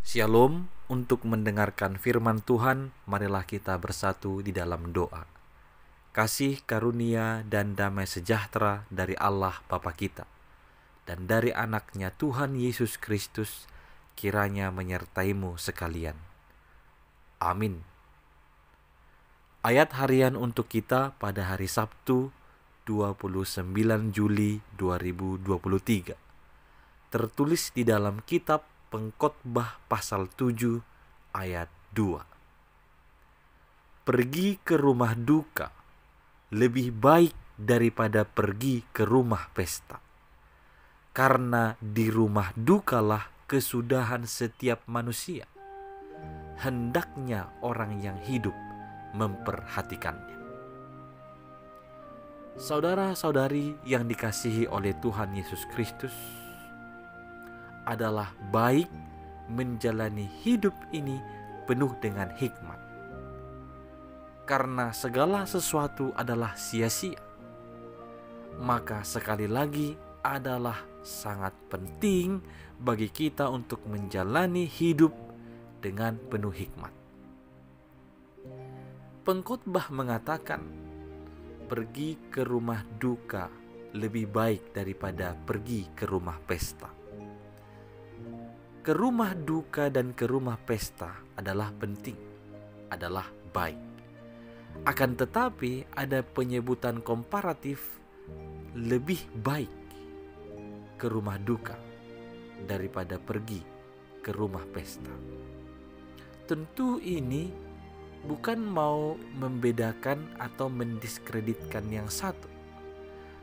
Shalom, untuk mendengarkan firman Tuhan, marilah kita bersatu di dalam doa. Kasih karunia dan damai sejahtera dari Allah Bapa kita dan dari anaknya Tuhan Yesus Kristus kiranya menyertaimu sekalian. Amin. Ayat harian untuk kita pada hari Sabtu 29 Juli 2023 tertulis di dalam kitab Pengkhotbah pasal 7 ayat 2. Pergi ke rumah duka lebih baik daripada pergi ke rumah pesta. Karena di rumah dukalah kesudahan setiap manusia. Hendaknya orang yang hidup memperhatikannya. Saudara-saudari yang dikasihi oleh Tuhan Yesus Kristus, adalah baik menjalani hidup ini penuh dengan hikmat. Karena segala sesuatu adalah sia-sia, maka sekali lagi adalah sangat penting bagi kita untuk menjalani hidup dengan penuh hikmat. Pengkhotbah mengatakan, pergi ke rumah duka lebih baik daripada pergi ke rumah pesta. Ke rumah duka dan ke rumah pesta adalah penting, adalah baik. Akan tetapi ada penyebutan komparatif lebih baik ke rumah duka daripada pergi ke rumah pesta. Tentu ini bukan mau membedakan atau mendiskreditkan yang satu,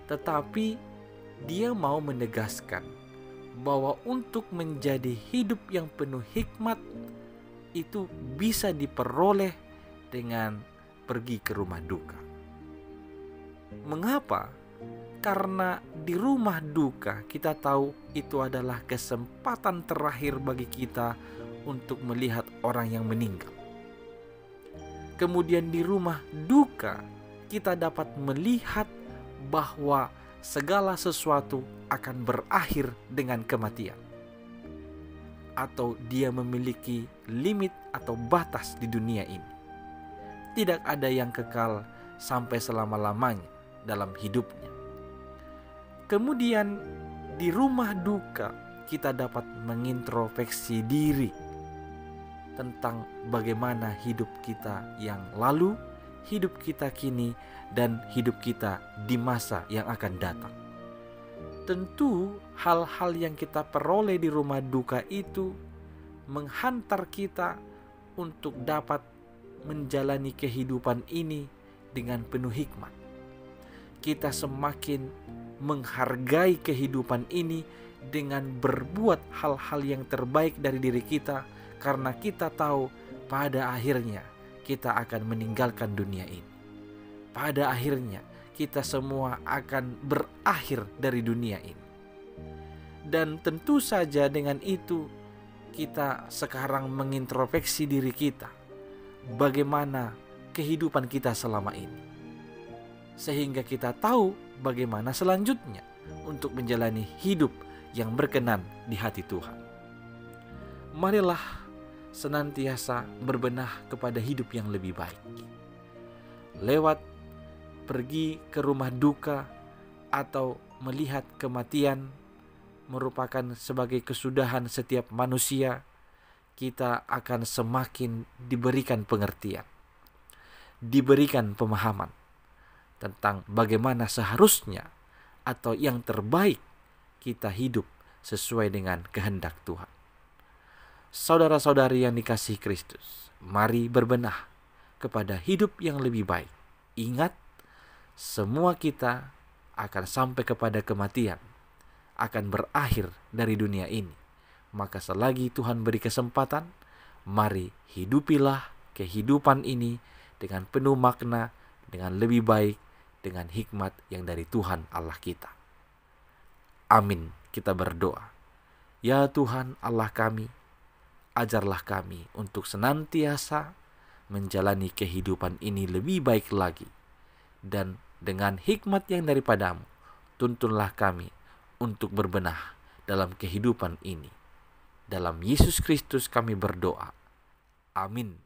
tetapi dia mau menegaskan bahwa untuk menjadi hidup yang penuh hikmat itu bisa diperoleh dengan pergi ke rumah duka. Mengapa? Karena di rumah duka kita tahu itu adalah kesempatan terakhir bagi kita untuk melihat orang yang meninggal. Kemudian di rumah duka kita dapat melihat bahwa segala sesuatu akan berakhir dengan kematian, atau dia memiliki limit atau batas di dunia ini. Tidak ada yang kekal sampai selama-lamanya dalam hidupnya. Kemudian di rumah duka kita dapat mengintrospeksi diri tentang bagaimana hidup kita yang lalu, hidup kita kini, dan hidup kita di masa yang akan datang. Tentu hal-hal yang kita peroleh di rumah duka itu menghantar kita untuk dapat menjalani kehidupan ini dengan penuh hikmat. Kita semakin menghargai kehidupan ini dengan berbuat hal-hal yang terbaik dari diri kita, karena kita tahu pada akhirnya kita akan meninggalkan dunia ini. Pada akhirnya kita semua akan berakhir dari dunia ini. Dan tentu saja dengan itu kita sekarang mengintrospeksi diri kita. Bagaimana kehidupan kita selama ini. Sehingga kita tahu bagaimana selanjutnya untuk menjalani hidup yang berkenan di hati Tuhan. Marilah senantiasa berbenah kepada hidup yang lebih baik. Lewat pergi ke rumah duka atau melihat kematian merupakan sebagai kesudahan setiap manusia, kita akan semakin diberikan pengertian, diberikan pemahaman tentang bagaimana seharusnya atau yang terbaik kita hidup sesuai dengan kehendak Tuhan. Saudara-saudari yang dikasihi Kristus, mari berbenah kepada hidup yang lebih baik. Ingat, semua kita akan sampai kepada kematian, akan berakhir dari dunia ini. Maka selagi Tuhan beri kesempatan, mari hidupilah kehidupan ini dengan penuh makna, dengan lebih baik, dengan hikmat yang dari Tuhan Allah kita. Amin. Kita berdoa. Ya Tuhan Allah kami, ajarlah kami untuk senantiasa menjalani kehidupan ini lebih baik lagi. Dan dengan hikmat yang daripadamu, tuntunlah kami untuk berbenah dalam kehidupan ini. Dalam Yesus Kristus kami berdoa. Amin.